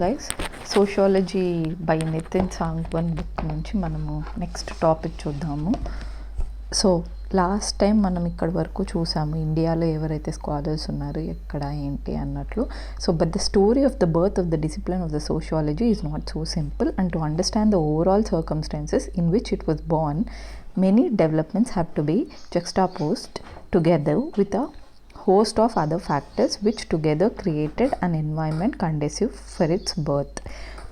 Guys, sociology by Nitin Sangwan book నుంచి మనము next topic చూద్దాము. సో లాస్ట్ టైం మనం ఇక్కడ వరకు చూసాము ఇండియాలో ఎవరైతే స్కాలర్స్ ఉన్నారు, ఎక్కడ ఏంటి అన్నట్లు. So but the story of the birth of the discipline of the sociology is not so simple, and to understand the overall circumstances in which it was Born, many developments have to be juxtaposed together with a host of other factors which together created an environment conducive for its birth.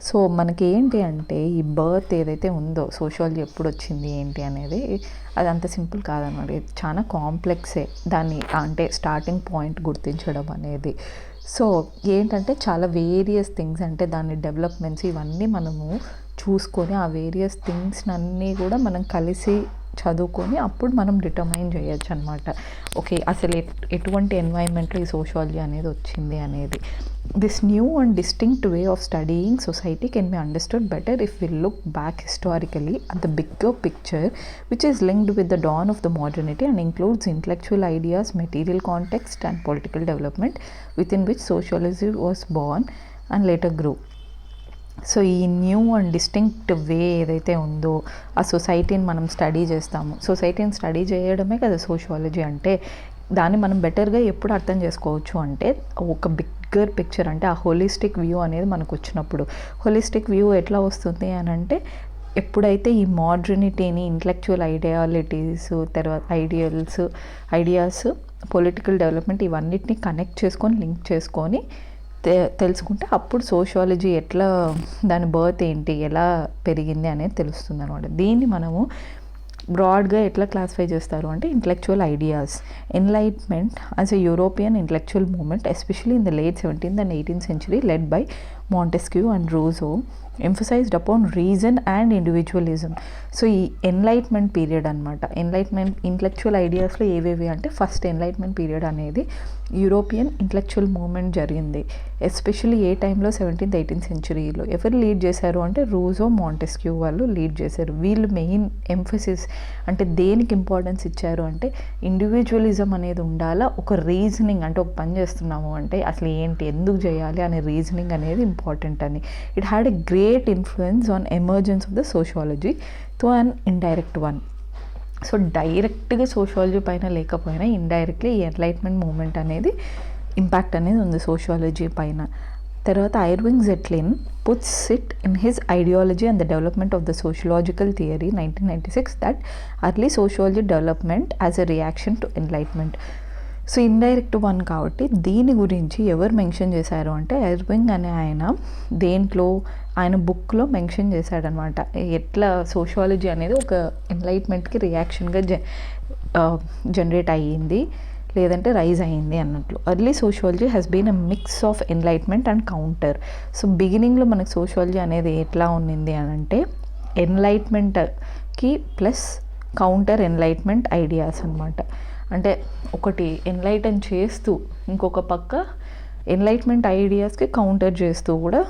So మనకి ఏంటి అంటే ఈ birth ఏదైతే ఉందో, sociology ఎప్పుడు వచ్చింది ఏంటి అనేది అది అంత సింపుల్ కాదన్నమాట. ఇది చాలా కాంప్లెక్సే దాన్ని అంటే స్టార్టింగ్ పాయింట్ గుర్తించడం అనేది. సో ఏంటంటే చాలా వేరియస్ థింగ్స్, అంటే దాని డెవలప్మెంట్స్ ఇవన్నీ మనము చూసుకొని ఆ వేరియస్ థింగ్స్ అన్నీ కూడా మనం కలిసి చదువుకొని అప్పుడు మనం డిటర్మైన్ చేయొచ్చు అనమాట. ఓకే, అసలు ఎటువంటి ఎన్వైరన్మెంట్లో ఈ సోషియాలజీ అనేది వచ్చింది అనేది. This new and distinct way of studying society can be understood better if we look back historically at the bigger picture which is linked with the dawn of the modernity and includes intellectual ideas, material context and political development with in which sociology was born and later grew. So ఈ new and distinct way ఏదైతే ఉందో ఆ సొసైటీని మనం study చేస్తాము. సొసైటీని study చేయడమే కదా సోషియాలజీ అంటే. దాన్ని మనం బెటర్గా ఎప్పుడు అర్థం చేసుకోవచ్చు అంటే ఒక బిగ్గర్ పిక్చర్, అంటే ఆ హోలిస్టిక్ వ్యూ అనేది మనకు వచ్చినప్పుడు. హోలిస్టిక్ వ్యూ ఎట్లా వస్తుంది అని అంటే ఎప్పుడైతే ఈ మోడర్నిటీని, ఇంటలెక్చువల్ ఐడియాలిటీస్, తర్వాత ఐడియాస్, పొలిటికల్ డెవలప్మెంట్ ఇవన్నిటిని కనెక్ట్ చేసుకొని, లింక్ చేసుకొని తెలుసుకుంటే అప్పుడు సోషియాలజీ ఎట్లా, దాని బర్త్ ఏంటి, ఎలా పెరిగింది అనేది తెలుస్తుంది అనమాట. దీన్ని మనము బ్రాడ్గా ఎట్లా క్లాసిఫై చేస్తారు అంటే intellectual ideas. Enlightenment as a European intellectual movement especially in the late 17th and 18th century led by Montesquieu and Rousseau emphasized upon reason and individualism. So ఈ ఎన్లైట్మెంట్ పీరియడ్ అనమాట. ఎన్లైట్మెంట్ ఇంటలెక్చువల్ ఐడియాస్లో ఏవేవి అంటే first enlightenment period అనేది European intellectual movement జరిగింది. Especially ఏ టైంలో 17th, 18th centuryలో ఎవరు lead చేశారు అంటే రూజో, మాంటెస్క్యూ వాళ్ళు లీడ్ చేశారు. వీళ్ళు మెయిన్ ఎంఫసిస్ అంటే దేనికి ఇంపార్టెన్స్ ఇచ్చారు అంటే ఇండివిజువలిజం అనేది ఉండాలా, ఒక రీజనింగ్ అంటే ఒక పని చేస్తున్నాము అంటే అసలు ఏంటి, ఎందుకు చేయాలి అనే రీజనింగ్ అనేది ఇంపార్టెంట్ అని. It had a great influence on emergence of the sociology to an indirect one. So డైరెక్ట్గా సోషియాలజీ పైన లేకపోయినా ఇండైరెక్ట్లీ ఈ ఎన్లైట్మెంట్ మూమెంట్ అనేది ఇంపాక్ట్ అనేది ఉంది సోషియాలజీ పైన. తర్వాత Irving Zeitlin puts it in his ideology and the development of the sociological theory 1996 that early sociology development as a reaction to enlightenment. So indirect one కాబట్టి దీని గురించి ఎవరు మెన్షన్ చేశారు అంటే ఐర్వింగ్ అనే ఆయన దేంట్లో ఆయన బుక్లో మెన్షన్ చేశాడనమాట. ఎట్లా సోషియాలజీ అనేది ఒక ఎన్లైట్మెంట్కి రియాక్షన్గా జనరేట్ అయ్యింది, లేదంటే రైజ్ అయ్యింది అన్నట్లు. Early sociology has been a mix of enlightenment and counter. So బిగినింగ్లో మనకు సోషియాలజీ అనేది ఎట్లా ఉన్నింది అని అంటే ఎన్లైట్మెంట్కి ప్లస్ కౌంటర్ ఎన్లైట్మెంట్ ఐడియాస్ అనమాట. అంటే ఒకటి ఎన్లైటన్ చేస్తూ ఇంకొక పక్క ఎన్లైట్మెంట్ ఐడియాస్కి కౌంటర్ చేస్తూ కూడా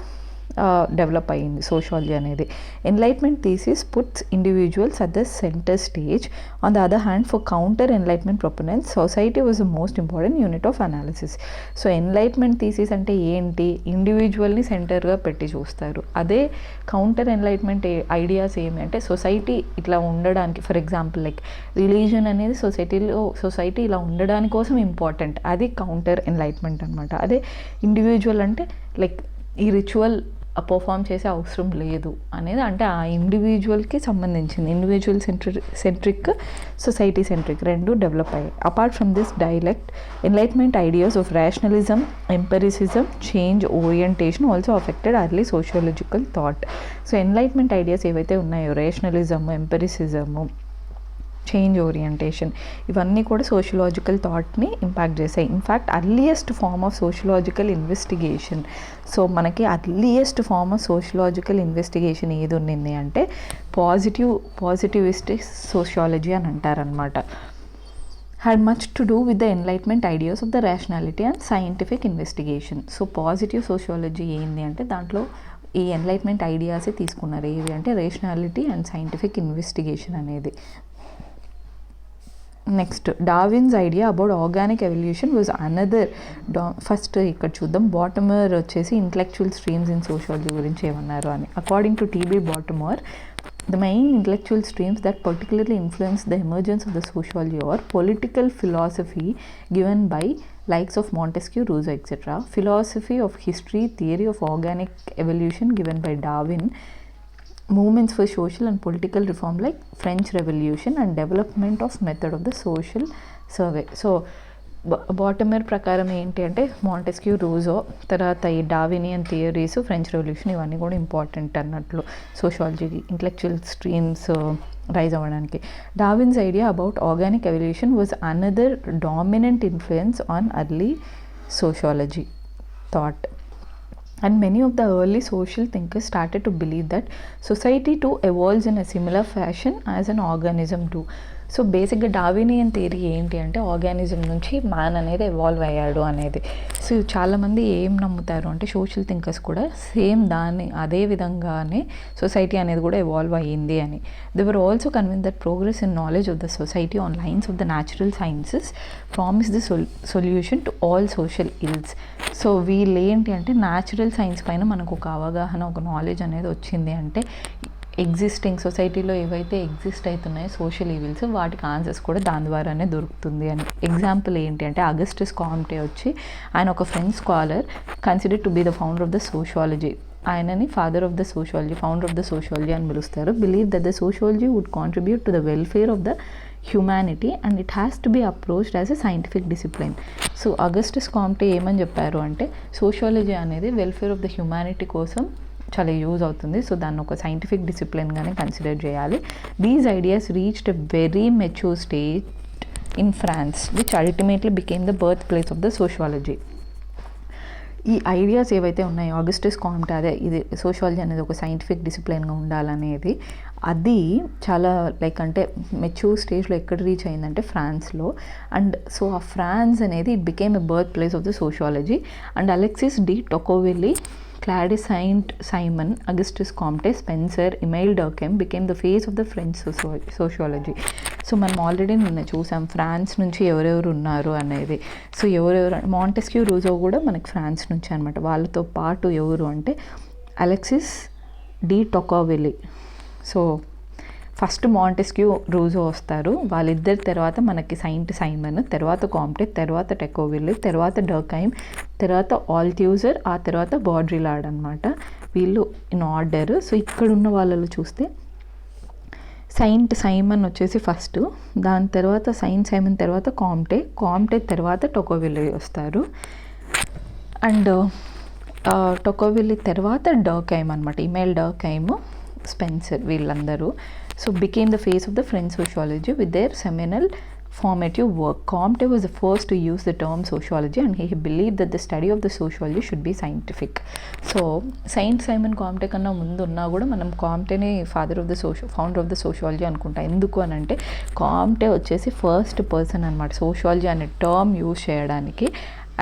డెవలప్ అయ్యింది సోషియాలజీ అనేది. Enlightenment thesis puts individuals at the centre stage. On the other hand for counter enlightenment proponents society was the most important unit of analysis. So enlightenment thesis అంటే ఏంటి, ఇండివిజువల్ని సెంటర్గా పెట్టి చూస్తారు. అదే counter enlightenment ideas ఏమి అంటే society ఇట్లా ఉండడానికి, for example like religion అనేది సొసైటీ ఇలా ఉండడానికి కోసం ఇంపార్టెంట్, అది కౌంటర్ ఎన్లైట్మెంట్ అనమాట. అదే ఇండివిజువల్ అంటే లైక్ ఈ రిచువల్ పర్ఫామ్ చేసే అవసరం లేదు అనేది, అంటే ఆ ఇండివిజువల్కి సంబంధించింది. ఇండివిజువల్ సెంట్రిక్, సొసైటీ సెంట్రిక్ రెండు డెవలప్ అయ్యాయి. Apart from this dialect enlightenment ideas of rationalism, empiricism, change orientation also affected early sociological thought. So enlightenment ideas ఏవైతే ఉన్నాయో రేషనలిజము, ఎంపెరిసిజము, చేంజ్ ఓరియంటేషన్ ఇవన్నీ కూడా సోషియలాజికల్ థాట్ని ఇంపాక్ట్ చేశాయి. In fact earliest form of sociological investigation, so మనకి earliest form of sociological investigation ఏది ఉన్నింది అంటే పాజిటివిస్టిక్ సోషియాలజీ అని అంటారనమాట. Had much to do with the enlightenment ideas of the rationality and scientific investigation. So positive sociology ఏంది అంటే దాంట్లో ఈ ఎన్లైట్మెంట్ ఐడియాసే తీసుకున్నారు. ఏవి అంటే రేషనాలిటీ అండ్ సైంటిఫిక్ ఇన్వెస్టిగేషన్ అనేది. Next Darwin's idea about organic evolution was another first ఇక్కడ చూద్దాం. బాటమర్ వచ్చేసి ఇంటలెక్చువల్ స్ట్రీమ్స్ ఇన్ సోషాలజీ గురించి ఏమన్నారు అని. According to TB Bottomore, the main intellectual streams that particularly influenced the emergence of the sociology or political philosophy given by likes of Montesquieu, Rousseau, etc. Philosophy of history, theory of organic evolution given by Darwin, movements for social and political reform like French Revolution, and development of method of the social survey. So బాటమర్ ప్రకారం ఏంటి అంటే Montesquieu, రూజో, తర్వాత ఈ Darwinian theories, French revolution ఇవన్నీ కూడా important అన్నట్లు సోషాలజీకి intellectual streams rise అవ్వడానికి. Darwin's idea about organic evolution was another dominant influence on early sociology thought, and many of the early social thinkers started to believe that society too evolves in a similar fashion as an organism do. So బేసిక్గా Darwinian theory ఏంటి అంటే organism నుంచి man అనేది evolve అయ్యాడు అనేది. So చాలామంది ఏం నమ్ముతారు అంటే సోషల్ థింకర్స్ కూడా సేమ్ దాన్ని అదే విధంగానే సొసైటీ అనేది కూడా ఎవాల్వ్ అయ్యింది అని. They were also convince that progress in knowledge of the society on lines of the natural sciences promise the solution to all social ills. So వీళ్ళు ఏంటి అంటే న్యాచురల్ సైన్స్ పైన మనకు ఒక అవగాహన, ఒక నాలెడ్జ్ అనేది వచ్చింది అంటే ఎగ్జిస్టింగ్ సొసైటీలో ఏవైతే ఎగ్జిస్ట్ అవుతున్నాయో సోషల్ ఈవిల్స్ వాటికి ఆన్సర్స్ కూడా దాని ద్వారానే దొరుకుతుంది అని. ఎగ్జాంపుల్ ఏంటి అంటే అగస్టస్ కాంటే వచ్చి ఆయన ఒక French scholar, consider to be the founder of the sociology. ఆయనని father of the sociology, founder of the sociology అని పిలుస్తారు. Believe that the sociology would contribute to the welfare of the humanity and it has to be approached as a scientific discipline. So Augustus Comte ఏమని చెప్పారు అంటే sociology అనేది welfare of the humanity కోసం చాలా use అవుతుంది. So దాన్ని ఒక scientific డిసిప్లిన్గానే కన్సిడర్ చేయాలి. These ideas reached a very mature stage in France which ultimately became the birth place of the sociology. ఈ ఐడియాస్ ఏవైతే ఉన్నాయో ఆగస్టస్ కాంటే అదే ఇది సోషాలజీ అనేది ఒక సైంటిఫిక్ డిసిప్లిన్గా ఉండాలనేది, అది చాలా అంటే మెచ్యూర్ స్టేజ్లో ఎక్కడ రీచ్ అయిందంటే ఫ్రాన్స్లో. అండ్ సో ఆ ఫ్రాన్స్ అనేది it became a birth place of the sociology. And Alexis de Tocqueville, Claude Saint-Simon, Augustus Comte, Spencer, Emile Durkheim became the face of the French sociology. So మనం already నిన్న చూసాం France నుంచి ఎవరెవరు ఉన్నారు అనేది. So ఎవరెవరు Montesquieu, రూజో కూడా మనకి ఫ్రాన్స్ నుంచి అనమాట. వాళ్ళతో పాటు ఎవరు అంటే Alexis de Tocqueville. So first Montesquieu, Rousseau వస్తారు. వాళ్ళిద్దరి తర్వాత మనకి సైంట్ సైమన్, తర్వాత కాంటే, తర్వాత టెకోవిల్లీ, తర్వాత డర్కైమ్, తర్వాత ఆల్థ్యూజర్, ఆ తర్వాత బాడ్రిలార్డ్ అనమాట. వీళ్ళు ఇన్ ఆర్డర్. సో ఇక్కడ ఉన్న వాళ్ళలో చూస్తే సైంట్ సైమన్ వచ్చేసి ఫస్ట్, దాని తర్వాత సైంట్ సైమన్ తర్వాత కాంటే, కాంటే తర్వాత టొకోవిల్లీ వస్తారు. అండ్ టొకోవిల్లీ తర్వాత డర్కైమ్ అనమాట, ఇమెయిల్ డర్కైమ్, స్పెన్సర్, వీళ్ళందరూ. So became the face of the French sociology with their seminal formative work. Comte was the first to use the term sociology and he believed that the study of the sociology should be scientific. So Saint Simon Comte కన్నా ముందు ఉన్నా కూడా మనం కాంటేని founder of the sociology అనుకుంటాం. ఎందుకు అని అంటే కాంటే వచ్చేసి ఫస్ట్ పర్సన్ అనమాట సోషాలజీ అనే టర్మ్ యూజ్ చేయడానికి.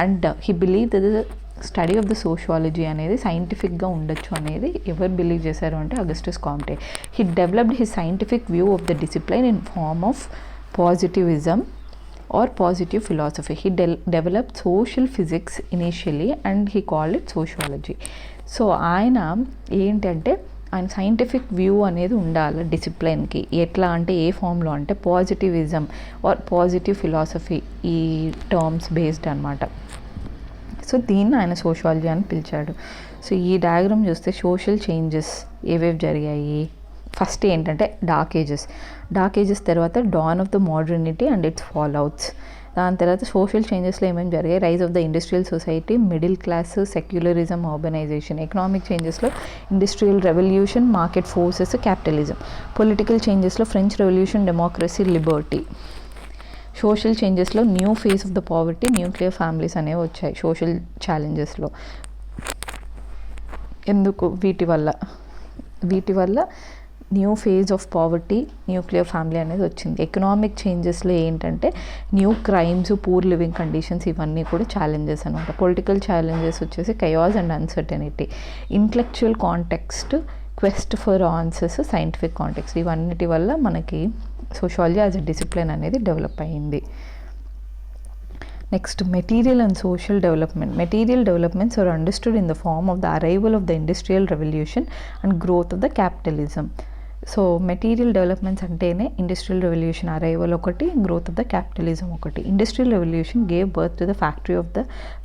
And he believe that the study of the sociology అనేది సైంటిఫిక్గా ఉండొచ్చు అనేది ఎవరు బిలీవ్ చేశారు అంటే Augustus Comte. He developed his scientific view of the discipline in form of positivism or positive philosophy. He developed social physics initially and he called it sociology. So ఆయన ఏంటంటే ఆయన సైంటిఫిక్ వ్యూ అనేది ఉండాలి డిసిప్లిన్కి. ఎట్లా అంటే ఏ ఫామ్లో అంటే పాజిటివిజం ఆర్ పాజిటివ్ ఫిలాసఫీ, ఈ టర్మ్స్ బేస్డ్ అనమాట. సో దీన్ని ఆయన సోషాలజీ అని పిలిచాడు. సో ఈ డయాగ్రామ్ చూస్తే సోషల్ చేంజెస్ ఏవేవి జరిగాయి. ఫస్ట్ ఏంటంటే డార్క్ ఏజెస్ తర్వాత dawn of the modernity and its fallouts. దాని తర్వాత సోషల్ చేంజెస్లో ఏమేమి జరిగాయి, rise of the industrial society, middle class, secularism, organisation. Economic చేంజెస్లో industrial revolution, market forces, capitalism. Political చేంజెస్లో French revolution, democracy, liberty. Social చేంజెస్లో new face of the poverty, nuclear families అనేవి వచ్చాయి సోషల్ ఛాలెంజెస్లో. ఎందుకు వీటి వల్ల new phase of poverty, nuclear family అనేది వచ్చింది. ఎకనామిక్ చేంజెస్లో ఏంటంటే new crimes, poor living conditions, ఇవన్నీ కూడా ఛాలెంజెస్ అనమాట. పొలిటికల్ ఛాలెంజెస్ వచ్చేసి chaos and uncertainty. Intellectual context, quest for answers, scientific context, ఇవన్నిటి వల్ల మనకి సోషాలజీ యాజ్ అ డిసిప్లిన్ అనేది డెవలప్ అయ్యింది. Next, material and social development. Material developments are understood in the form of the arrival of the Industrial Revolution and growth of the capitalism. So material developments అంటేనే industrial revolution arrival ఒకటి, growth of the capitalism ఒకటి. Industrial revolution gave birth to the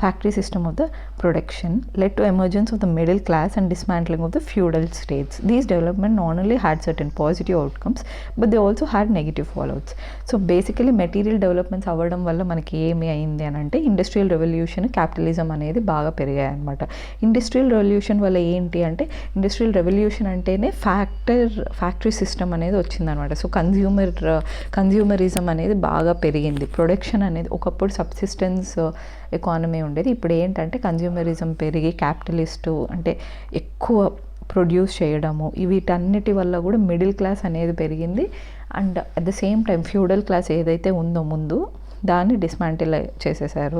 factory system of the production, led to emergence of the middle class and dismantling of the feudal states. These development not only had certain positive outcomes but they also had negative fallouts. So basically material developments అవ్వడం వల్ల మనకి ఏమి అయింది అని అంటే industrial revolution, capitalism అనేది బాగా పెరిగాయి అనమాట. ఇండస్ట్రియల్ రెవల్యూషన్ వల్ల ఏంటి అంటే ఇండస్ట్రియల్ రెవల్యూషన్ అంటేనే ఫ్యాక్టరీ సిస్టమ్ అనేది వచ్చిందనమాట. సో కన్జ్యూమరిజం అనేది బాగా పెరిగింది. ప్రొడక్షన్ అనేది ఒకప్పుడు సబ్సిస్టెన్స్ ఎకానమీ ఉండేది, ఇప్పుడు ఏంటంటే కన్జ్యూమరిజం పెరిగి క్యాపిటలిస్టు అంటే ఎక్కువ ప్రొడ్యూస్ చేయడము, వీటన్నిటి వల్ల కూడా మిడిల్ క్లాస్ అనేది పెరిగింది. And at the same time feudal class ఏదైతే ఉందో ముందు దాన్ని డిస్మాంటిల్ చేసేసారు,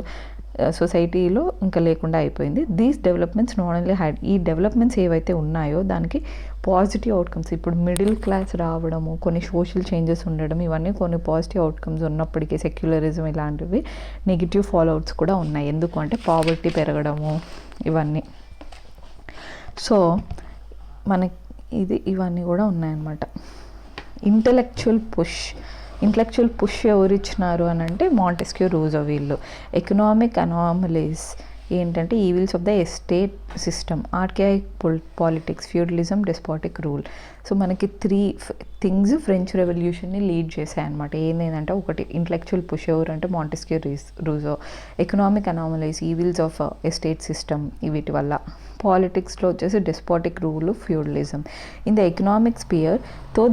సొసైటీలో ఇంకా లేకుండా అయిపోయింది. These developments not only had, ఈ డెవలప్మెంట్స్ ఏవైతే ఉన్నాయో దానికి పాజిటివ్ అవుట్కమ్స్, ఇప్పుడు మిడిల్ క్లాస్ రావడము, కొన్ని సోషల్ చేంజెస్ ఉండడం, ఇవన్నీ కొన్ని పాజిటివ్ అవుట్కమ్స్ ఉన్నప్పటికీ సెక్యులరిజం ఇలాంటివి నెగిటివ్ ఫాలోఅవుట్స్ కూడా ఉన్నాయి. ఎందుకు అంటే పావర్టీ పెరగడము ఇవన్నీ. సో మనకి ఇవన్నీ కూడా ఉన్నాయన్నమాట. ఇంటలెక్చువల్ పుష్ ఎవరు ఇచ్చినారు అని అంటే మాంటెస్క్యూ, రూసో వీళ్ళు. ఎకనామిక్ అనామలీస్ ఏంటంటే evils of the estate system, archaic politics, feudalism, despotic rule. So మనకి 3 థింగ్స్ ఫ్రెంచ్ రెవల్యూషన్ని లీడ్ చేశాయి అనమాట. ఏంటంటే ఒకటి ఇంటలెక్చువల్ పుష్ ఎవరు అంటే Montesquieu, Rousseau. Economic anomalies, evils of estate system, వీటి వల్ల. పాలిటిక్స్లో వచ్చేసి despotic rule, feudalism. In the economic sphere తో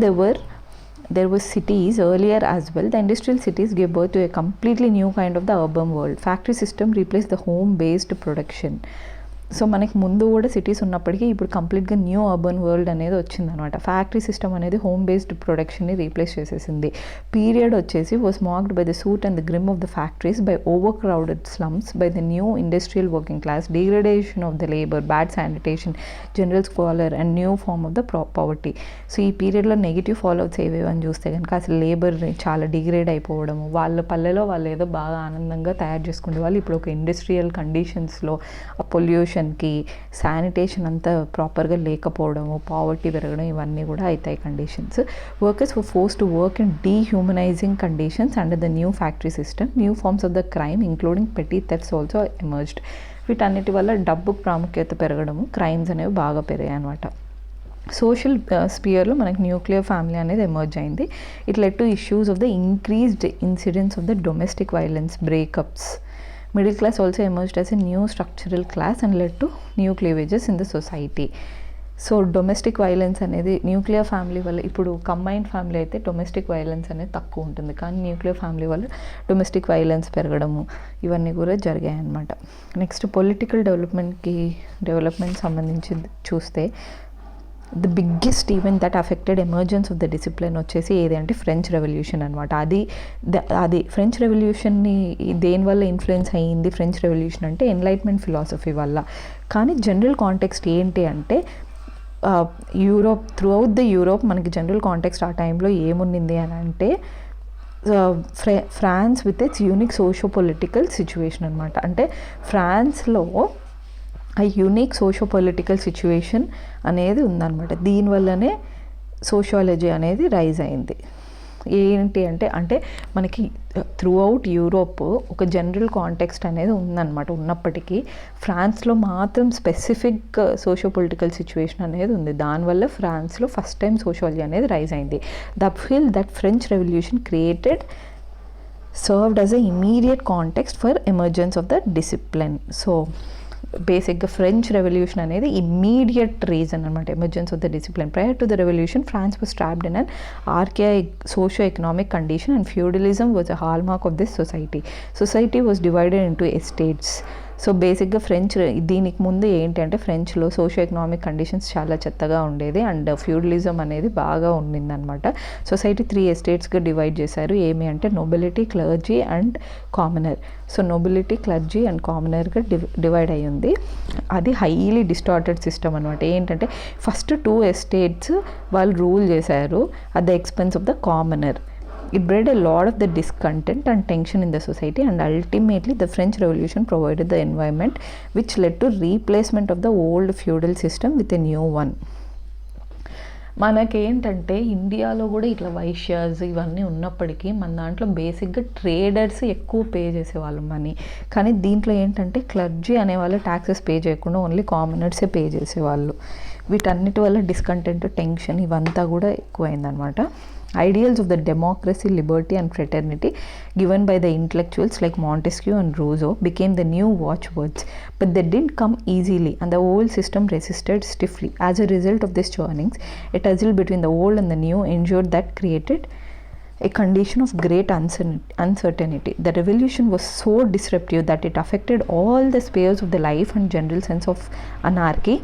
there were cities earlier as well. The industrial cities gave birth to a completely new kind of the urban world. Factory system replaced the home based production. So మనకి ముందు కూడా cities ఉన్నప్పటికీ ఇప్పుడు కంప్లీట్గా new urban world అనేది వచ్చిందనమాట. Factory system అనేది home based ప్రొడక్షన్ని రీప్లేస్ చేసేసింది. పీరియడ్ వచ్చేసి was marked by the soot and the grime of the factories, by over crowded slums, by the new industrial working class, degradation of the labour, bad sanitation, general squalor and new form of the poverty. So ఈ పీరియడ్లో negative ఫాలోఅవుట్స్ ఏవేవని చూస్తే కనుక అసలు labour చాలా degrade అయిపోవడము, వాళ్ళ పల్లెలో వాళ్ళు ఏదో బాగా ఆనందంగా తయారు చేసుకునే వాళ్ళు ఇప్పుడు ఒక ఇండస్ట్రియల్ కండిషన్స్లో ఆ పొల్యూషన్కి, శానిటేషన్ అంతా ప్రాపర్గా లేకపోవడము, పావర్టీ పెరగడం, ఇవన్నీ కూడా అవుతాయి conditions. Workers were forced to work in dehumanising conditions under the new factory system. New forms of the crime including petty thefts also emerged. వీటన్నిటి వల్ల డబ్బుకు ప్రాముఖ్యత పెరగడము, క్రైమ్స్ అనేవి బాగా పెరిగాయి అనమాట. సోషల్ స్పియర్లో మనకి న్యూక్లియర్ ఫ్యామిలీ అనేది ఎమర్జ్ అయింది. It led to issues of the increased incidents of the domestic violence, breakups. Middle class also emerged as a new structural class and led to new cleavages in the society. So domestic violence అనేది nuclear family వల్ల, ఇప్పుడు combined family అయితే domestic violence అనేది తక్కువ ఉంటుంది, కానీ nuclear family వల్ల domestic violence పెరగడము ఇవన్నీ కూడా జరిగాయి అన్నమాట. నెక్స్ట్ పొలిటికల్ డెవలప్మెంట్ సంబంధించి చూస్తే the biggest event that affected emergence of the discipline వచ్చేసి ఏది అంటే ఫ్రెంచ్ రెవల్యూషన్ అనమాట. అది ఫ్రెంచ్ రెవల్యూషన్ని దేనివల్ల ఇన్ఫ్లుయెన్స్ అయ్యింది ఫ్రెంచ్ రెవల్యూషన్ అంటే ఎన్లైట్మెంట్ ఫిలాసఫీ వల్ల. కానీ జనరల్ కాంటెక్స్ట్ ఏంటి అంటే యూరోప్, త్రూఅవుట్ ద యూరోప్ మనకి జనరల్ కాంటెక్స్ట్ ఆ టైంలో ఏముండింది అని అంటే France with its unique socio political situation అనమాట. అంటే ఫ్రాన్స్లో ఆ యూనిక్ సోషో పొలిటికల్ సిచ్యువేషన్ అనేది ఉందన్నమాట. దీనివల్లనే సోషియాలజీ అనేది రైజ్ అయింది. ఏంటి అంటే మనకి త్రూఅవుట్ యూరోప్ ఒక జనరల్ కాంటెక్స్ట్ అనేది ఉందన్నమాట. ఉన్నప్పటికీ ఫ్రాన్స్లో మాత్రం స్పెసిఫిక్ సోషో పొలిటికల్ సిచ్యువేషన్ అనేది ఉంది. దానివల్ల ఫ్రాన్స్లో ఫస్ట్ టైం సోషియాలజీ అనేది రైజ్ అయింది. That French revolution served as an immediate context for emergence of the discipline. So బేసిక్గా ఫ్రెంచ్ రెవల్యూషన్ అనేది ఇమ్మీడియట్ రీజన్ అనమాట, emergence of the discipline. Prior to the revolution France was trapped in an archaic socio economic condition and feudalism was a hall mark of this society was divided into estates. So బేసిక్గా దీనికి ముందు ఏంటంటే ఫ్రెంచ్లో socio economic conditions చాలా చెత్తగా ఉండేది and feudalism అనేది బాగా ఉండిందనమాట. సొసైటీ 3 ఎస్టేట్స్గా డివైడ్ చేశారు. ఏమి అంటే nobility, clergy and commoner. So nobility, clergy and కామనర్గా డివైడ్ అయ్యింది. అది హైలీ డిస్టార్టెడ్ సిస్టమ్ అనమాట. ఏంటంటే ఫస్ట్ 2 ఎస్టేట్స్ వాళ్ళు రూల్ చేశారు at the expense of the commoner. It bred a lot of the discontent and tension in the society, and ultimately the French Revolution provided the environment which led to replacement of the old feudal system with a new one. మనకేంటంటే ఇండియాలో కూడా ఇట్లా వైశ్యాస్ ఇవన్నీ ఉన్నప్పటికీ మన దాంట్లో బేసిక్గా traders ఎక్కువ పే చేసేవాళ్ళు మనీ. కానీ దీంట్లో ఏంటంటే క్లర్జీ అనేవాళ్ళు ట్యాక్సెస్ పే చేయకుండా ఓన్లీ కామనర్సే పే చేసేవాళ్ళు. వీటన్నిటి వల్ల డిస్కంటెంట్, టెన్షన్ ఇవంతా కూడా ఎక్కువైందనమాట. Ideals of the democracy, liberty and fraternity given by the intellectuals like Montesquieu and Rousseau became the new watchwords, but they didn't come easily and the old system resisted stiffly. As a result of these churnings, a tussle between the old and the new ensured that created a condition of great uncertainty. The revolution was so disruptive that it affected all the spheres of the life, and general sense of anarchy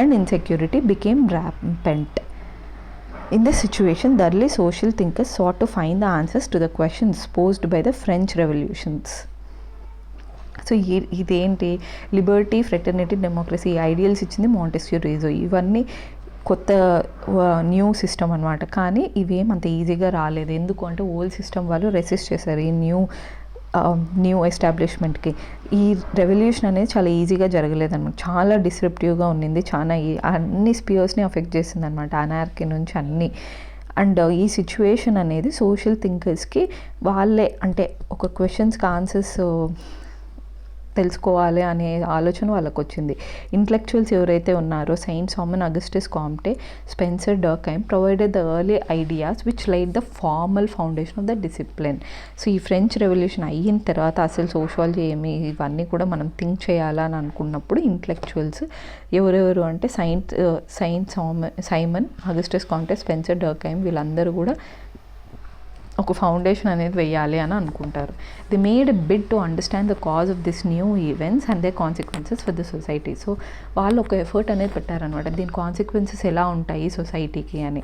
and insecurity became rampant. In this situation, the early social thinkers sought to find the answers to the questions posed by the French revolutions. So ఇదేంటి Liberty, fraternity, democracy ideals ఇచ్చింది Montesquieu, Russo. ఇవన్నీ కొత్త new system అనమాట. కానీ ఇవేం అంత ఈజీగా రాలేదు. ఎందుకు అంటే ఓల్డ్ సిస్టమ్ వాళ్ళు రెసిస్ట్ చేశారు ఈ న్యూ ఎస్టాబ్లిష్మెంట్కి. ఈ రెవల్యూషన్ అనేది చాలా ఈజీగా జరగలేదన్నమాట. చాలా డిస్రప్టివ్గా ఉన్నింది. చాలా అన్ని స్పియర్స్ని అఫెక్ట్ చేసింది అనమాట, అనార్కీ నుంచి అన్నీ. అండ్ ఈ సిచ్యువేషన్ అనేది సోషల్ థింకర్స్కి వాళ్ళే అంటే ఒక క్వశ్చన్స్కి ఆన్సర్స్ తెలుసుకోవాలి అనే ఆలోచన వాళ్ళకు వచ్చింది. ఇంటలెక్చువల్స్ ఎవరైతే ఉన్నారో Saint Simon, Augustus Comte, Spencer, Durkheim provided the early ideas which laid the formal foundation of the discipline. So ఈ ఫ్రెంచ్ రెవల్యూషన్ అయిన తర్వాత అసలు సోషాలజీ ఏమి ఇవన్నీ కూడా మనం థింక్ చేయాలని అనుకున్నప్పుడు ఇంటలెక్చువల్స్ ఎవరెవరు అంటే Saint Simon, Augustus Comte, Spencer, Durkheim వీళ్ళందరూ కూడా ఒక ఫౌండేషన్ అనేది వెయ్యాలి అని అనుకుంటారు. They made a bid to understand the cause of this new events and their consequences for the society. So వాళ్ళు ఒక ఎఫర్ట్ అనేది పెట్టారనమాట, దీని కాన్సిక్వెన్సెస్ ఎలా ఉంటాయి సొసైటీకి అని.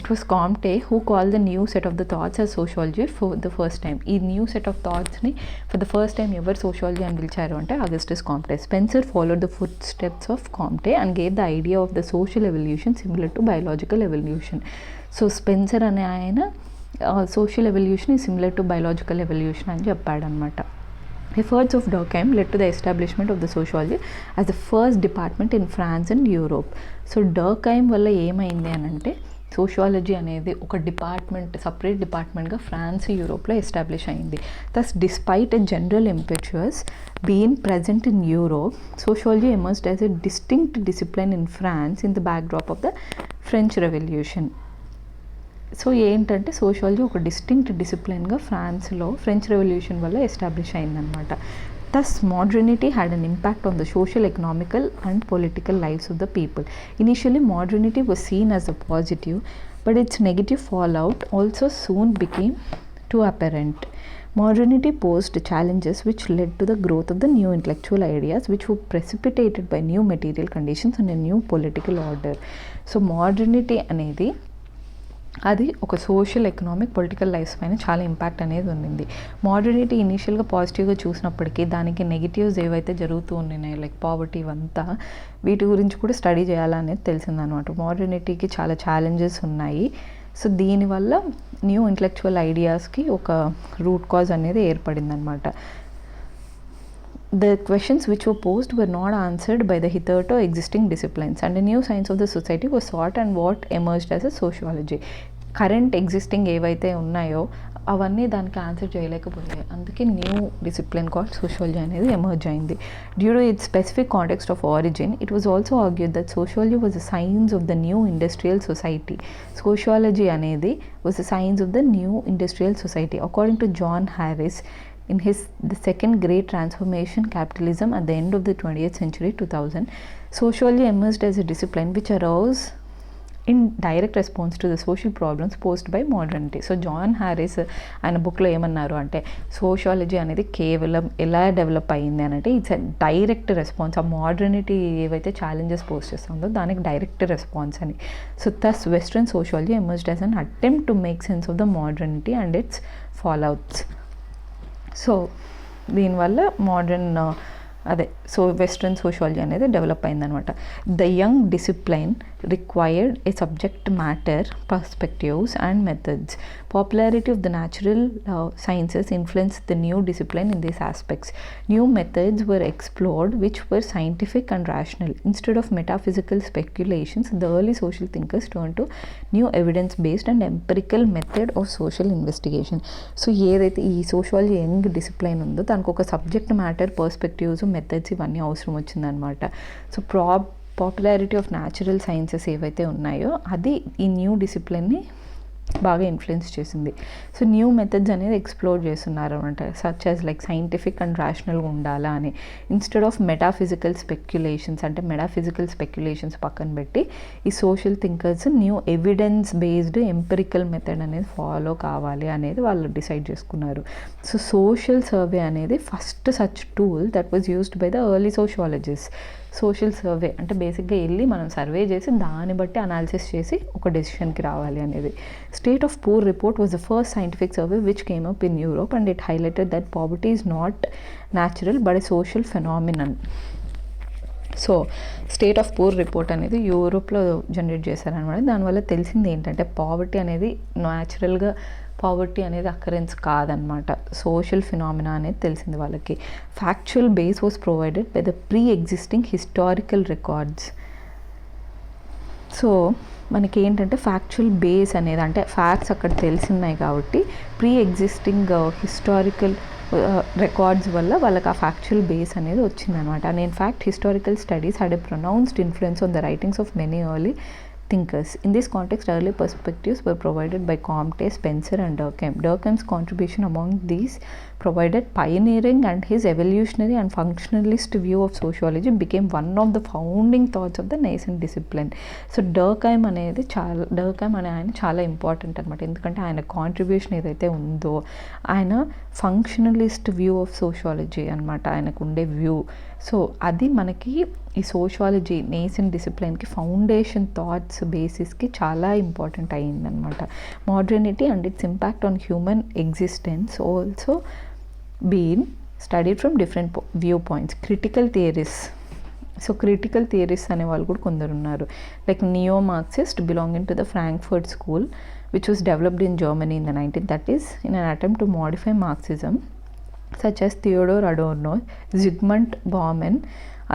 It was Comte who call the new set of the thoughts as sociology for the first time. ఈ న్యూ సెట్ ఆఫ్ థాట్స్ని ఫర్ ద ఫస్ట్ టైం ఎవరు సోషాలజీ అని పిలిచారు అంటే Augustus Comte. Spencer followed the footsteps of Comte and gave the idea of the social evolution similar to biological evolution. So Spencer అనే ఆయన social evolution is similar to biological evolution అని చెప్పాడనమాట. Efforts of Durkheim led to the establishment of the sociology as the first department in France and Europe. So Durkheim వల్ల ఏమైంది అని అంటే sociology అనేది ఒక డిపార్ట్మెంట్, సపరేట్ డిపార్ట్మెంట్గా ఫ్రాన్స్, యూరోప్లో ఎస్టాబ్లిష్ అయింది. thus despite a general impetus being present in Europe, sociology emerged as a distinct discipline in France in the backdrop of the French Revolution. So ఏంటంటే సోషియాలజీ ఒక distinct డిసిప్లిన్గా ఫ్రాన్స్లో French revolution వల్ల establish అయిందనమాట. thus modernity had an impact on the social, economical and political lives of the people. Initially modernity was seen as a positive, but its negative fallout also soon became too apparent. Modernity posed challenges which led to the growth of the new intellectual ideas which were precipitated by new material conditions and a new political order. So modernity అనేది అది ఒక social, economic, political lifes పైన చాలా impact అనేది ఉంది. Modernity ఇనీషియల్గా పాజిటివ్గా చూసినప్పటికీ దానికి నెగిటివ్స్ ఏవైతే జరుగుతూ ఉన్నాయి లైక్ పావర్టీ ఇవంతా, వీటి గురించి కూడా స్టడీ చేయాలనేది తెలిసిందనమాట. మోడర్నిటీకి చాలా ఛాలెంజెస్ ఉన్నాయి. సో దీనివల్ల న్యూ ఇంటలెక్చువల్ ఐడియాస్కి ఒక రూట్ కాజ్ అనేది ఏర్పడిందనమాట. The questions which were posed were not answered by the hitherto existing disciplines and a new science of the society was sought and what emerged as a sociology. Current existing ఏవైతే ఉన్నాయో అవన్నీ దానికి answer చేయలేకపోయాయి. అందుకే new discipline called sociology అనేది emerge అయింది. Due to its specific context of origin, it was also argued that sociology was the science of the new industrial society. Sociology అనేది was the science of the new industrial society. According to John Harris in the second great transformation, capitalism at the end of the 20th century 2000, sociology emerged as a discipline which arose in direct response to the social problems posed by modernity. So John Harris ఆయన బుక్లో ఏమన్నారు అంటే sociology అనేది కేవలం ఎలా develop అయ్యింది అని అంటే ఇట్స్ డైరెక్ట్ రెస్పాన్స్, ఆ మోడర్నిటీ ఏవైతే ఛాలెంజెస్ పోస్ చేస్తుందో దానికి డైరెక్ట్ రెస్పాన్స్ అని. So thus western sociology emerged as an attempt to make sense of the modernity and its fallouts. So దీనివల్ల మోడర్న్ అదే వెస్ట్రన్ సోషాలజీ అనేది డెవలప్ అయిందనమాట. The young discipline required A subject matter perspectives and methods. Popularity of the natural sciences influenced the new discipline in these aspects. New methods were explored which were scientific and rational. Instead of metaphysical speculations, the early social thinkers turned to new evidence-based and empirical method of social investigation. So ఏదైతే ఈ sociology young discipline ఉందో దానికి ఒక subject matter perspectives methods ఇవన్నీ అవసరం వచ్చిందనమాట. So popularity of natural sciences ఏవైతే ఉన్నాయో అది ఈ న్యూ డిసిప్లిన్ని బాగా ఇన్ఫ్లుయెన్స్ చేసింది. సో న్యూ మెథడ్స్ అనేది ఎక్స్ప్లోర్ చేస్తున్నారు అనమాట, such as like scientific and రేషనల్గా ఉండాలా అని. ఇన్స్టెడ్ ఆఫ్ మెటాఫిజికల్ స్పెక్యులేషన్స్, అంటే మెటాఫిజికల్ స్పెక్యులేషన్స్ పక్కన పెట్టి ఈ social thinkers new evidence based empirical method అనేది ఫాలో కావాలి అనేది వాళ్ళు డిసైడ్ చేసుకున్నారు. సో సోషల్ సర్వే అనేది first such tool that was used by the early sociologist. Social survey అంటే బేసిక్గా వెళ్ళి మనం సర్వే చేసి దాన్ని బట్టి అనాలిసిస్ చేసి ఒక డెసిషన్కి రావాలి అనేది. State of poor report was the first scientific survey which came up in Europe and it highlighted that poverty is not natural but a social phenomenon. So state of poor report అనేది యూరోప్లో generate చేశారనమాట. దానివల్ల తెలిసింది ఏంటంటే poverty అనేది న్యాచురల్గా poverty అనేది occurrence కాదనమాట, సోషల్ ఫినామినా అనేది తెలిసింది వాళ్ళకి. Factual base was provided by the pre existing historical records. So మనకి ఏంటంటే ఫ్యాక్చువల్ బేస్ అనేది అంటే ఫ్యాక్ట్స్ అక్కడ తెలిసిన్నాయి కాబట్టి ప్రీ ఎగ్జిస్టింగ్ హిస్టారికల్ రికార్డ్స్ వల్ల వాళ్ళకి ఆ ఫ్యాక్చువల్ బేస్ అనేది వచ్చిందనమాట. And in fact historical studies had a pronounced influence on the writings of many early thinkers. In this context, early perspectives were provided by Comte, Spencer and Durkheim. Durkheim's contribution among these provided pioneering and his evolutionary and functionalist view of sociology became one of the founding thoughts of the nascent discipline. So Durkheim అనే ఆయన చాలా important అనమాట, ఎందుకంటే ఆయన contribution ఏదైతే ఉందో ఆయన functionalist view of sociology అనమాట, ఆయనకు ఉండే వ్యూ. సో అది మనకి ఈ సోషాలజీ నేసెంట్ డిసిప్లిన్కి ఫౌండేషన్ థాట్స్ బేసిస్కి చాలా ఇంపార్టెంట్ అయ్యిందనమాట. Modernity and its impact on human existence also been studied from different view points. Critical theories, so critical theories అనే వాళ్ళు కూడా కొందరు ఉన్నారు, like neo Marxist belonging to the Frankfurt school which was developed in Germany in the 1930s in an attempt to modify Marxism, such as Theodor Adorno, Zygmunt Bauman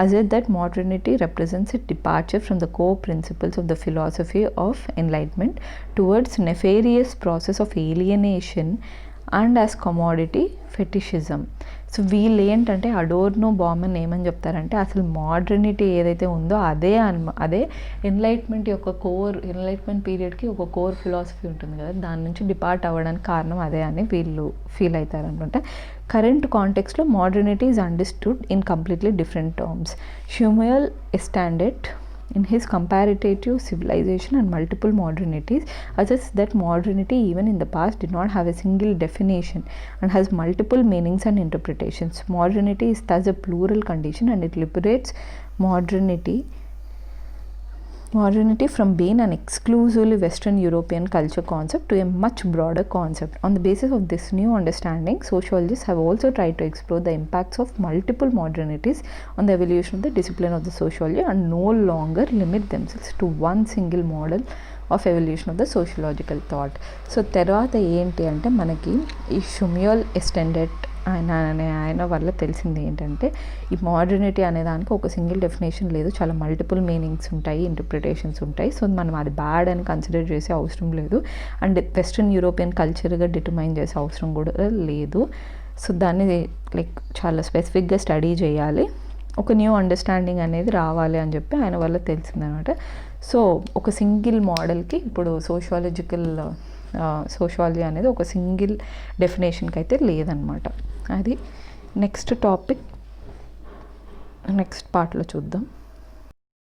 assert that modernity represents a departure from the core principles of the philosophy of enlightenment towards nefarious process of alienation and as commodity fetishism. So వీళ్ళు ఏంటంటే అడోర్నో బామన్ ఏమని చెప్తారంటే అసలు modernity ఏదైతే ఉందో అదే enlightenment యొక్క enlightenment పీరియడ్కి ఒక కోర్ ఫిలాసఫీ ఉంటుంది కదా, దాని నుంచి డిపార్ట్ అవ్వడానికి కారణం అదే అని వీళ్ళు ఫీల్ అవుతారనమాట. కరెంట్ కాంటెక్స్లో modernity is understood in completely different terms. Shmuel Eisenstadt in his comparative civilization and multiple modernities asserts that modernity even in the past did not have a single definition and has multiple meanings and interpretations. Modernity is thus a plural condition and it liberates modernity from being an exclusively Western European culture concept to a much broader concept. On the basis of this new understanding, sociologists have also tried to explore the impacts of multiple modernities on the evolution of the discipline of the sociology and no longer limit themselves to one single model of evolution of the sociological thought. So తర్వాత ఏంటి అంటే మనకి ఈ షుమియోల్ ఎస్టెండెట్ ఆయన వల్ల తెలిసింది ఏంటంటే ఈ మోడర్నిటీ అనే దానికి ఒక సింగిల్ డెఫినేషన్ లేదు, చాలా మల్టిపుల్ మీనింగ్స్ ఉంటాయి, ఇంటర్ప్రిటేషన్స్ ఉంటాయి. సో మనం అది బ్యాడ్ అని కన్సిడర్ చేసే అవసరం లేదు అండ్ వెస్ట్రన్ యూరోపియన్ కల్చర్గా డిటర్మైన్ చేసే అవసరం కూడా లేదు. సో దాన్ని లైక్ చాలా స్పెసిఫిక్గా స్టడీ చేయాలి, ఒక న్యూ అండర్స్టాండింగ్ అనేది రావాలి అని చెప్పి ఆయన వల్ల తెలిసిందనమాట. సో ఒక సింగిల్ మోడల్కి ఇప్పుడు సోషాలజీ అనేది ఒక సింగిల్ డెఫినేషన్కి అయితే లేదనమాట. అది నెక్స్ట్ టాపిక్ నెక్స్ట్ పార్ట్లో చూద్దాం.